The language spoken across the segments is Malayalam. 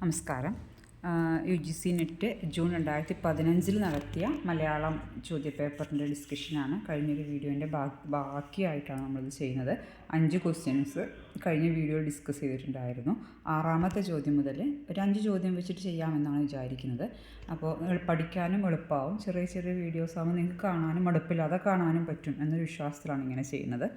നമസ്കാരം. UGC നെറ്റ് ജൂൺ 2015 നടത്തിയ മലയാളം ചോദ്യപേപ്പറിൻ്റെ ഡിസ്കഷനാണ് കഴിഞ്ഞൊരു വീഡിയോൻ്റെ ബാക്കിയായിട്ടാണ് നമ്മളിത് ചെയ്യുന്നത്. 5 ക്വസ്റ്റ്യൻസ് കഴിഞ്ഞ വീഡിയോയിൽ ഡിസ്കസ് ചെയ്തിട്ടുണ്ടായിരുന്നു. 6ാമത്തെ ചോദ്യം മുതൽ ഒരു 5 ചോദ്യം വെച്ചിട്ട് ചെയ്യാമെന്നാണ് വിചാരിക്കുന്നത്. അപ്പോൾ പഠിക്കാനും എളുപ്പമാവും. ചെറിയ ചെറിയ വീഡിയോസ് ആകുമ്പോൾ നിങ്ങൾക്ക് കാണാനും മടുപ്പില്ലാതെ കാണാനും പറ്റും എന്നൊരു വിശ്വാസത്തിലാണ് ഇങ്ങനെ ചെയ്യുന്നത്.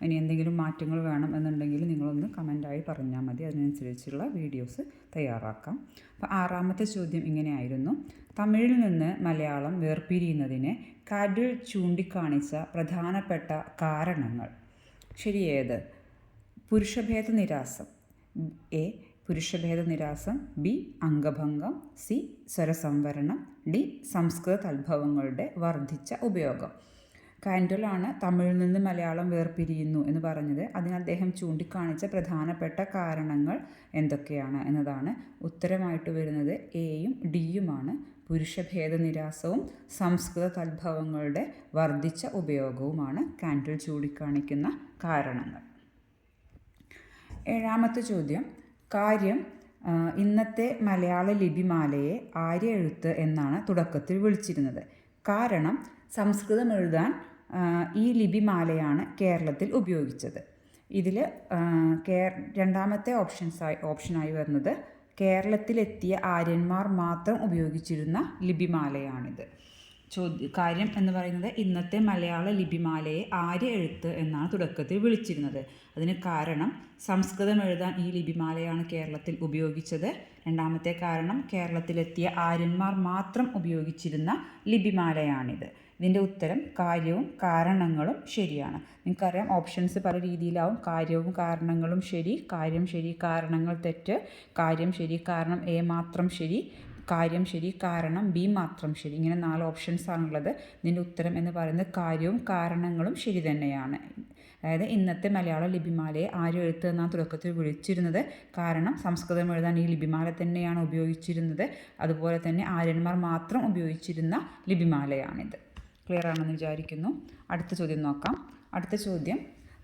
ഇനി എന്തെങ്കിലും മാറ്റങ്ങൾ വേണം എന്നുണ്ടെങ്കിൽ നിങ്ങളൊന്ന് കമൻറ്റായി പറഞ്ഞാൽ മതി. അതിനനുസരിച്ചുള്ള വീഡിയോസ് തയ്യാറാക്കാം. അപ്പോൾ 6ാമത്തെ ചോദ്യം ഇങ്ങനെയായിരുന്നു: തമിഴിൽ നിന്ന് മലയാളം വേർപിരിയുന്നതിന് കാഡിൽ ചൂണ്ടിക്കാണിച്ച പ്രധാനപ്പെട്ട കാരണങ്ങൾ ശരിയേത്? പുരുഷഭേദ നിരാസം, എ പുരുഷഭേദ നിരാസം, ബി അംഗഭംഗം, സി സ്വരസംവരണം, ഡി സംസ്കൃത തദ്ഭവങ്ങളുടെ വർദ്ധിച്ച ഉപയോഗം. കാൻഡലാണ് തമിഴിൽ നിന്ന് മലയാളം വേർപിരിയുന്നു എന്ന് പറഞ്ഞത്. അതിന് അദ്ദേഹം ചൂണ്ടിക്കാണിച്ച പ്രധാനപ്പെട്ട കാരണങ്ങൾ എന്തൊക്കെയാണ് എന്നതാണ്. ഉത്തരമായിട്ട് വരുന്നത് എയും ഡിയുമാണ്. പുരുഷഭേദ നിരാസവും സംസ്കൃത തദ്ഭവങ്ങളുടെ വർദ്ധിച്ച ഉപയോഗവുമാണ് കാൻഡിൽ ചൂണ്ടിക്കാണിക്കുന്ന കാരണങ്ങൾ. 7ാമത്തെ ചോദ്യം: കാര്യം ഇന്നത്തെ മലയാള ലിപിമാലയെ ആര്യ എഴുത്ത് എന്നാണ് തുടക്കത്തിൽ വിളിച്ചിരുന്നത്. കാരണം സംസ്കൃതം എഴുതാൻ ഈ ലിപിമാലയാണ് കേരളത്തിൽ ഉപയോഗിച്ചത്. ഇതിൽ രണ്ടാമത്തെ ഓപ്ഷനായി വരുന്നത് കേരളത്തിലെത്തിയ ആര്യന്മാർ മാത്രം ഉപയോഗിച്ചിരുന്ന ലിപിമാലയാണിത്. കാര്യം എന്ന് പറയുന്നത് ഇന്നത്തെ മലയാള ലിപിമാലയെ ആര്യ എഴുത്ത് എന്നാണ് തുടക്കത്തിൽ വിളിച്ചിരുന്നത്. അതിന് കാരണം സംസ്കൃതം എഴുതാൻ ഈ ലിപിമാലയാണ് കേരളത്തിൽ ഉപയോഗിച്ചത്. രണ്ടാമത്തെ കാരണം കേരളത്തിലെത്തിയ ആര്യന്മാർ മാത്രം ഉപയോഗിച്ചിരുന്ന ലിപിമാലയാണിത്. ഇതിൻ്റെ ഉത്തരം കാര്യവും കാരണങ്ങളും ശരിയാണ്. നിങ്ങൾക്കറിയാം, ഓപ്ഷൻസ് പല രീതിയിലാവും. കാര്യവും കാരണങ്ങളും ശരി, കാര്യം ശരി, കാരണങ്ങൾ തെറ്റ്, കാര്യം ശരി, കാരണം എ മാത്രം ശരി, കാര്യം ശരി, കാരണം ബി മാത്രം ശരി. ഇങ്ങനെ 4 ഓപ്ഷൻസാണുള്ളത്. ഇതിൻ്റെ ഉത്തരം എന്ന് പറയുന്നത് കാര്യവും കാരണങ്ങളും ശരി തന്നെയാണ്. അതായത് ഇന്നത്തെ മലയാള ലിപിമാലയെ ആര്യ എഴുത്ത് എന്നാണ് തുടക്കത്തിൽ വിളിച്ചിരുന്നത്. കാരണം സംസ്കൃതം എഴുതാൻ ഈ ലിപിമാല തന്നെയാണ് ഉപയോഗിച്ചിരുന്നത്. അതുപോലെ തന്നെ ആര്യന്മാർ മാത്രം ഉപയോഗിച്ചിരുന്ന ലിപിമാലയാണിത്. ക്ലിയർ ആണെന്ന് വിചാരിക്കുന്നു. അടുത്ത ചോദ്യം നോക്കാം. അടുത്ത ചോദ്യം: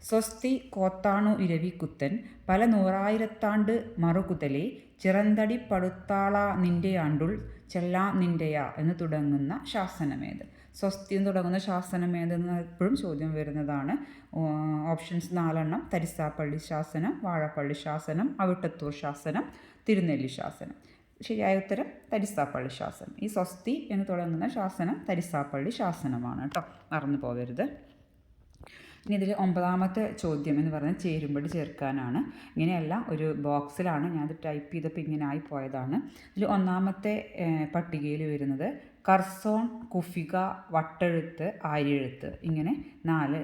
സ്വസ്തി കോത്താണു ഇരവിക്കുത്തൻ പല നൂറായിരത്താണ്ട് മറുകുതലേ ചിറന്തടി പടുത്താള നിൻ്റെ ആണ്ടുൾ ചെല്ലാ നിൻ്റെയാ എന്ന് തുടങ്ങുന്ന ശാസനമേത്? സ്വസ്തി എന്ന് തുടങ്ങുന്ന ശാസനമേതെന്ന് എപ്പോഴും ചോദ്യം വരുന്നതാണ്. ഓപ്ഷൻസ് 4: തരിസാപ്പള്ളി ശാസനം, വാഴപ്പള്ളി ശാസനം, അവിട്ടത്തൂർ ശാസനം, തിരുനെല്ലി ശാസനം. ശരിയായ ഉത്തരം തരിസാപ്പള്ളി ശാസനം. ഈ സ്വസ്തി എന്ന് തുടങ്ങുന്ന ശാസനം തരിസാപ്പള്ളി ശാസനമാണ് കേട്ടോ, മറന്നു പോകരുത്. ഇനി ഇതിൽ 9ാമത്തെ ചോദ്യം എന്ന് പറയുന്നത് ചേരുംപടി ചേർക്കാനാണ്. ഇങ്ങനെയല്ല, ഒരു ബോക്സിലാണ് ഞാനത് ടൈപ്പ് ചെയ്തപ്പോൾ ഇങ്ങനെ ആയിപ്പോയതാണ്. ഇതിൽ 1ാമത്തെ പട്ടികയിൽ വരുന്നത് കർസോൺ, കുഫിക, വട്ടെഴുത്ത്, ആര്യഴുത്ത്, ഇങ്ങനെ 4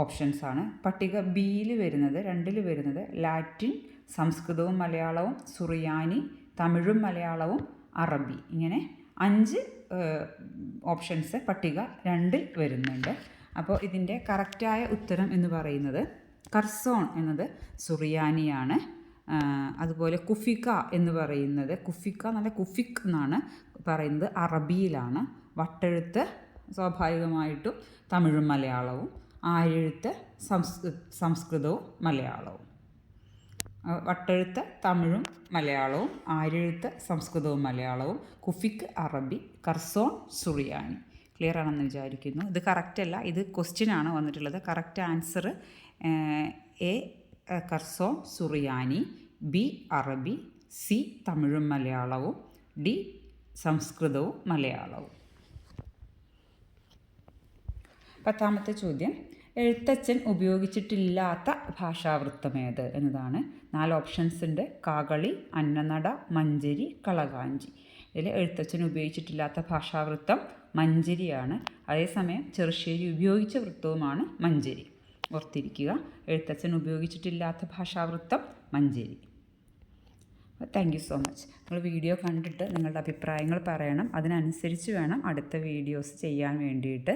ഓപ്ഷൻസാണ്. പട്ടിക ബിയിൽ വരുന്നത് 2ൽ വരുന്നത് ലാറ്റിൻ, സംസ്കൃതവും മലയാളവും, സുറിയാനി, തമിഴും മലയാളവും, അറബി, ഇങ്ങനെ 5 ഓപ്ഷൻസ് പട്ടിക 2ൽ വരുന്നുണ്ട്. അപ്പോൾ ഇതിൻ്റെ കറക്റ്റായ ഉത്തരം എന്ന് പറയുന്നത് കർസോൺ എന്നത് സുറിയാനിയാണ്. അതുപോലെ കുഫിക എന്ന് പറയുന്നത് നല്ല കുഫിക് എന്നാണ് പറയുന്നത്, അറബിയിലാണ്. വട്ടെഴുത്ത് സ്വാഭാവികമായിട്ടും തമിഴും മലയാളവും, ആര്യഴുത്ത് സംസ്കൃതവും മലയാളവും. വട്ടെഴുത്ത് തമിഴും മലയാളവും, ആര്യഴുത്ത് സംസ്കൃതവും മലയാളവും, കുഫിക് അറബി, കർസോൺ സുറിയാനി. ക്ലിയർ ആണെന്ന് വിചാരിക്കുന്നു. ഇത് കറക്റ്റല്ല, ഇത് ക്വസ്റ്റ്യനാണ് വന്നിട്ടുള്ളത്. കറക്റ്റ് ആൻസർ എ കർസോൺ സുറിയാനി, ബി അറബി, സി തമിഴും മലയാളവും, ഡി സംസ്കൃതവും മലയാളവും. 10ാമത്തെ ചോദ്യം: എഴുത്തച്ഛൻ ഉപയോഗിച്ചിട്ടില്ലാത്ത ഭാഷാവൃത്തമേത് എന്നതാണ്. 4 ഓപ്ഷൻസ് ഉണ്ട്: കാകളി, അന്നനട, മഞ്ചരി, കളകാഞ്ചി. ഇതിൽ എഴുത്തച്ഛൻ ഉപയോഗിച്ചിട്ടില്ലാത്ത ഭാഷാവൃത്തം മഞ്ചരിയാണ്. അതേസമയം ചെറുശ്ശേരി ഉപയോഗിച്ച വൃത്തവുമാണ് മഞ്ചരി. ഓർത്തിരിക്കുക, എഴുത്തച്ഛൻ ഉപയോഗിച്ചിട്ടില്ലാത്ത ഭാഷാവൃത്തം മഞ്ചരി. Thank you so much. നിങ്ങൾ വീഡിയോ കണ്ടിട്ട് നിങ്ങളുടെ അഭിപ്രായങ്ങൾ പറയണം. അതിനനുസരിച്ച് വേണം അടുത്ത വീഡിയോസ് ചെയ്യാൻ വേണ്ടിയിട്ട്.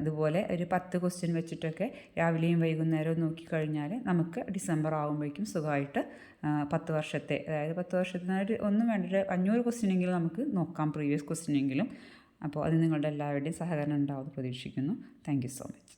ഇതുപോലെ ഒരു 10 ക്വസ്റ്റ്യൻ വെച്ചിട്ടൊക്കെ രാവിലെയും വൈകുന്നേരവും നോക്കിക്കഴിഞ്ഞാൽ നമുക്ക് ഡിസംബർ ആകുമ്പോഴേക്കും സുഖമായിട്ട് 10 വർഷത്തെ, അതായത് 10 വർഷത്തിനായിട്ട് ഒന്നും വേണ്ട, 500 ക്വസ്റ്റ്യനെങ്കിലും നമുക്ക് നോക്കാം, പ്രീവിയസ് ക്വസ്റ്റ്യനെങ്കിലും. അപ്പോൾ അത് നിങ്ങളുടെ എല്ലാവരുടെയും സഹകരണം ഉണ്ടാവുമെന്ന് പ്രതീക്ഷിക്കുന്നു. Thank you so much.